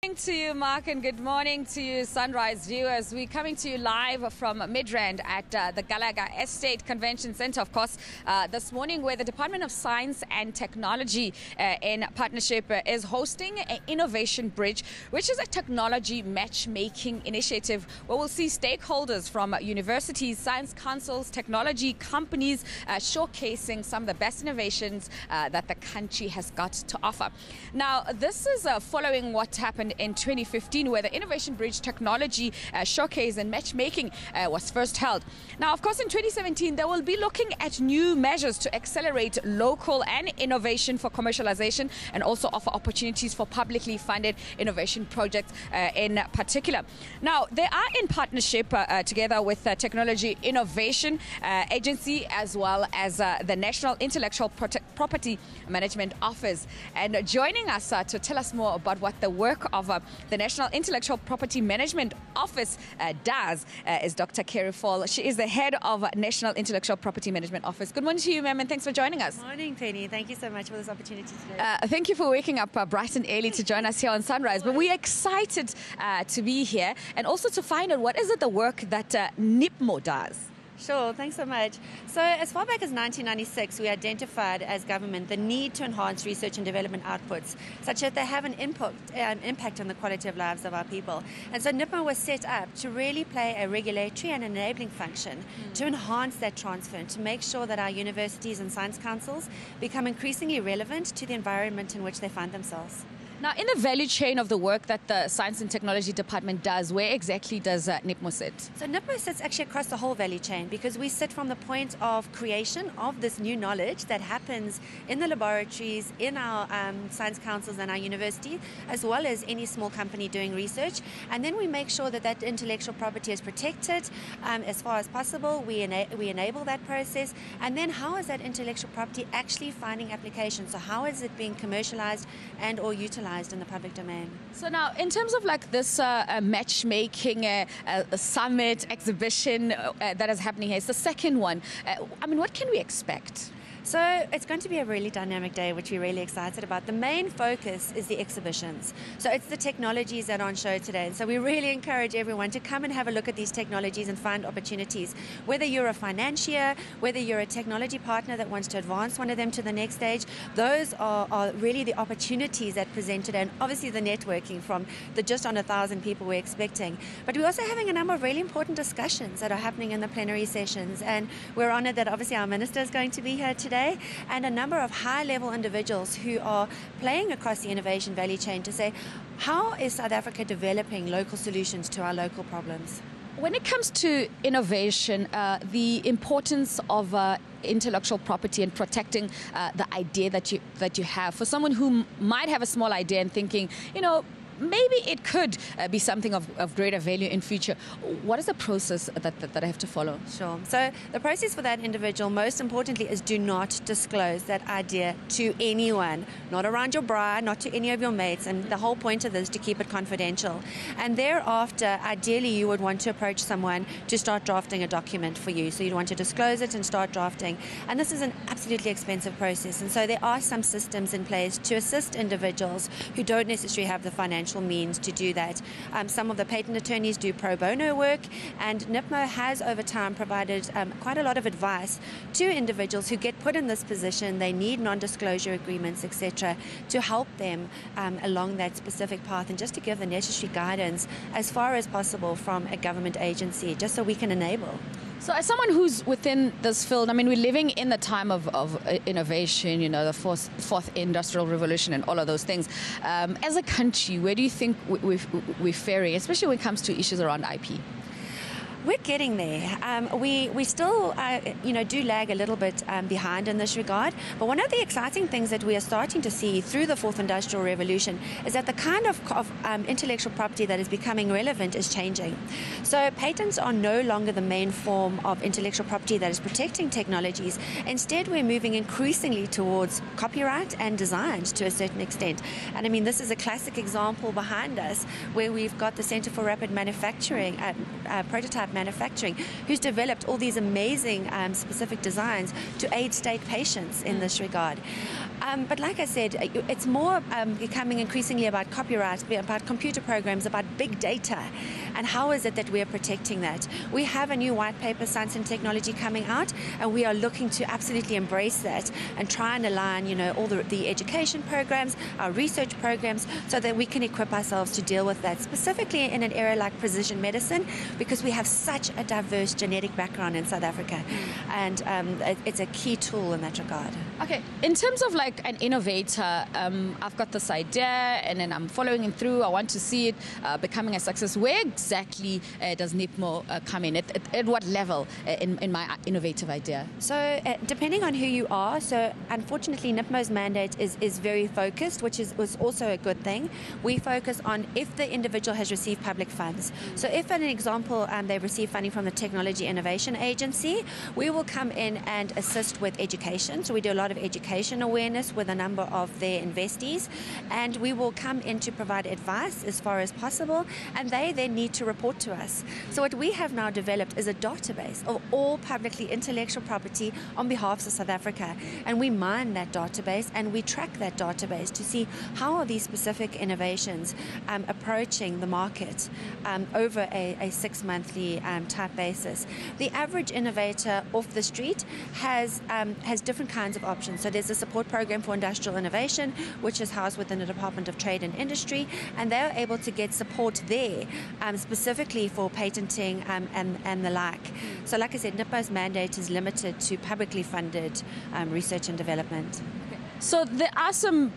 Good morning to you, Mark, and good morning to you, Sunrise viewers. We're coming to you live from Midrand at the Galaga Estate Convention Center, of course, this morning, where the Department of Science and Technology in partnership is hosting an Innovation Bridge, which is a technology matchmaking initiative where we'll see stakeholders from universities, science councils, technology companies showcasing some of the best innovations that the country has got to offer. Now, this is following what happened in 2015, where the Innovation Bridge Technology Showcase and Matchmaking was first held. Now, of course, in 2017, they will be looking at new measures to accelerate local and innovation for commercialization and also offer opportunities for publicly funded innovation projects in particular. Now, they are in partnership together with the Technology Innovation Agency as well as the National Intellectual Property Management Office. And joining us to tell us more about what the work of the National Intellectual Property Management Office does is Dr. Kerry Fall. She is the head of National Intellectual Property Management Office. Good morning to you, ma'am, and thanks for joining us. Good morning, Penny. Thank you so much for this opportunity today. Thank you for waking up bright and early to join us here on Sunrise. But we're excited to be here and also to find out what is it the work that NIPMO does. Sure, thanks so much. So as far back as 1996, we identified as government the need to enhance research and development outputs such that they have an impact on the quality of lives of our people. And so NIPMO was set up to really play a regulatory and enabling function to enhance that transfer and to make sure that our universities and science councils become increasingly relevant to the environment in which they find themselves. Now, in the value chain of the work that the Science and Technology Department does, where exactly does NIPMO sit? So NIPMO sits actually across the whole value chain because we sit from the point of creation of this new knowledge that happens in the laboratories, in our science councils and our university, as well as any small company doing research. And then we make sure that that intellectual property is protected as far as possible. We enable that process. And then how is that intellectual property actually finding application? So how is it being commercialized and or utilized in the public domain? So now, in terms of like this matchmaking summit exhibition that is happening here, it's the second one. I mean, what can we expect? So it's going to be a really dynamic day, which we're really excited about. The main focus is the exhibitions. So it's the technologies that are on show today. And so we really encourage everyone to come and have a look at these technologies and find opportunities. Whether you're a financier, whether you're a technology partner that wants to advance one of them to the next stage, those are really the opportunities that present today. And obviously the networking from the just under 1,000 people we're expecting. But we're also having a number of really important discussions that are happening in the plenary sessions. And we're honored that obviously our minister is going to be here today, and a number of high-level individuals who are playing across the innovation value chain to say, how is South Africa developing local solutions to our local problems? When it comes to innovation, the importance of intellectual property and protecting the idea that you have, for someone who might have a small idea and thinking, you know, maybe it could be something of greater value in future. What is the process that I have to follow? Sure. So the process for that individual, most importantly, is do not disclose that idea to anyone, not around your bride, not to any of your mates. And the whole point of this is to keep it confidential. And thereafter, ideally, you would want to approach someone to start drafting a document for you. So you'd want to disclose it and start drafting. And this is an absolutely expensive process. And so there are some systems in place to assist individuals who don't necessarily have the financial means to do that. Some of the patent attorneys do pro bono work, and NIPMO has over time provided quite a lot of advice to individuals who get put in this position. They need non-disclosure agreements, etc., to help them along that specific path, and just to give the necessary guidance as far as possible from a government agency, just so we can enable. So as someone who's within this field, I mean, we're living in the time of innovation, you know, the fourth industrial revolution and all of those things. As a country, where do you think we're faring, especially when it comes to issues around IP? We're getting there. We still, do lag a little bit behind in this regard. But one of the exciting things that we are starting to see through the fourth industrial revolution is that the kind of intellectual property that is becoming relevant is changing. So patents are no longer the main form of intellectual property that is protecting technologies. Instead, we're moving increasingly towards copyright and design to a certain extent. And I mean, this is a classic example behind us where we've got the Center for Rapid Manufacturing, prototype manufacturing, who's developed all these amazing specific designs to aid state patients in this regard. But like I said, it's more becoming increasingly about copyright, about computer programs, about big data, and how is it that we are protecting that. We have a new white paper, Science and Technology, coming out, and we are looking to absolutely embrace that and try and align, all the education programs, our research programs, so that we can equip ourselves to deal with that, specifically in an area like precision medicine, because we have such a diverse genetic background in South Africa, and it's a key tool in that regard. Okay, in terms of like an innovator, I've got this idea and then I'm following it through. I want to see it becoming a success. Where exactly does NIPMO come in? At what level in my innovative idea? So depending on who you are, so unfortunately NIPMO's mandate is very focused, which was also a good thing. We focus on if the individual has received public funds. So if, for an example, they receive funding from the Technology Innovation Agency, we will come in and assist with education. So we do a lot of education awareness with a number of their investees, and we will come in to provide advice as far as possible, and they then need to report to us. So what we have now developed is a database of all publicly intellectual property on behalf of South Africa, and we mine that database and we track that database to see how are these specific innovations approaching the market over a 6-monthly type basis. The average innovator off the street has different kinds of options. So there's a support program for industrial innovation, which is housed within the Department of Trade and Industry, and they're able to get support there specifically for patenting and the like. So like I said, NIPMO's mandate is limited to publicly funded research and development. So there are some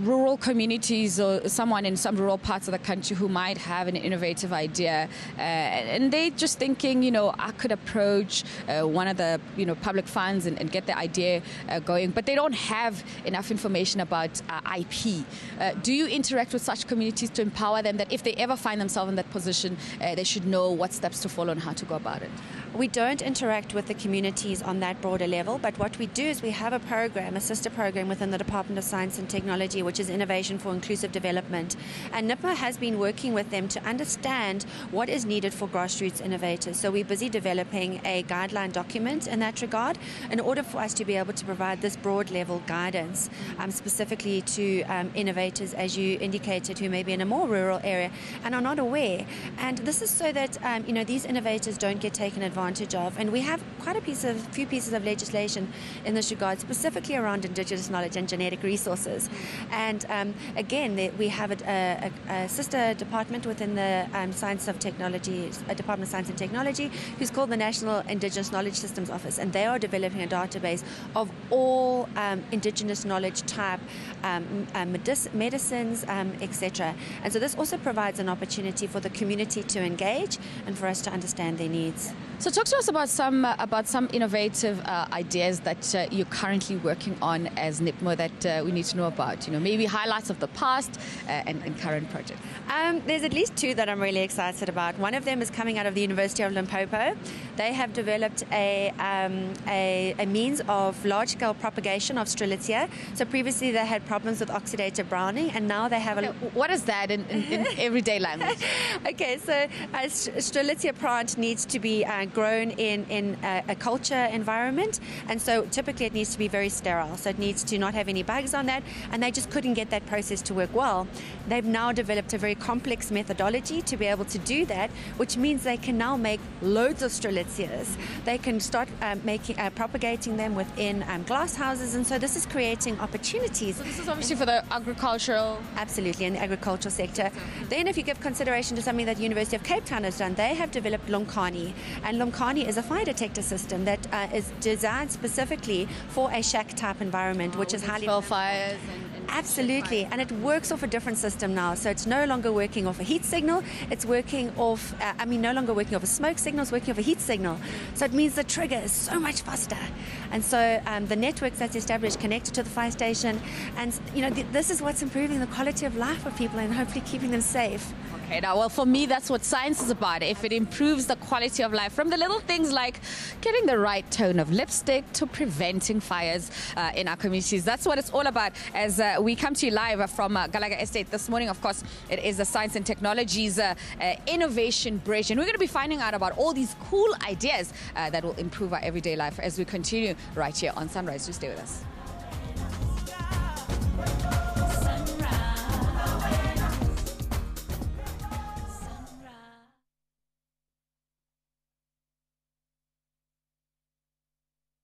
rural communities or someone in some rural parts of the country who might have an innovative idea and they're just thinking, I could approach one of the public funds and get the idea going, but they don't have enough information about IP. Do you interact with such communities to empower them that if they ever find themselves in that position, they should know what steps to follow and how to go about it? We don't interact with the communities on that broader level, but what we do is we have a sister program within the Department of Science and Technology, which is Innovation for Inclusive Development. And NIPMO has been working with them to understand what is needed for grassroots innovators. So we're busy developing a guideline document in that regard in order for us to be able to provide this broad level guidance specifically to innovators, as you indicated, who may be in a more rural area and are not aware. And this is so that these innovators don't get taken advantage of, and we have quite a few pieces of legislation in this regard, specifically around indigenous knowledge and genetic resources. And again, we have a sister department within the Science of Technology, Department of Science and Technology, who's called the National Indigenous Knowledge Systems Office, and they are developing a database of all indigenous knowledge type medicines, etc. And so this also provides an opportunity for the community to engage and for us to understand their needs. So talk to us about some innovative ideas that you're currently working on as NIPMO that we need to know about. Maybe highlights of the past and current projects. There's at least 2 that I'm really excited about. One of them is coming out of the University of Limpopo. They have developed a means of large-scale propagation of Strelitzia. So previously they had problems with oxidative browning, and now they have What is that in everyday language? Okay, so a Strelitzia plant needs to be grown in a culture environment, and so typically it needs to be very sterile. So it needs to not have any bugs on that, and they just couldn't get that process to work well. They've now developed a very complex methodology to be able to do that, which means they can now make loads of Strelitzias. They can start propagating them within glass houses, and so this is creating opportunities. So this is obviously for the agricultural... Absolutely, in the agricultural sector. Then if you give consideration to something that the University of Cape Town has done, they have developed Lomkhani, and Lomkhani is a fire detector system that is designed specifically for a shack-type environment, which is highly... fires Absolutely, and it works off a different system now. So it's no longer working off a heat signal. It's working off, no longer working off a smoke signal. It's working off a heat signal. So it means the trigger is so much faster. And so the networks that's established connected to the fire station, and this is what's improving the quality of life of people and hopefully keeping them safe. Okay, now, well, for me, that's what science is about. If it improves the quality of life, from the little things like getting the right tone of lipstick to preventing fires in our communities, that's what it's all about. As we come to you live from Galaga Estate this morning, of course, it is the Science and Technologies Innovation Bridge, and we're going to be finding out about all these cool ideas that will improve our everyday life as we continue right here on Sunrise. Do stay with us.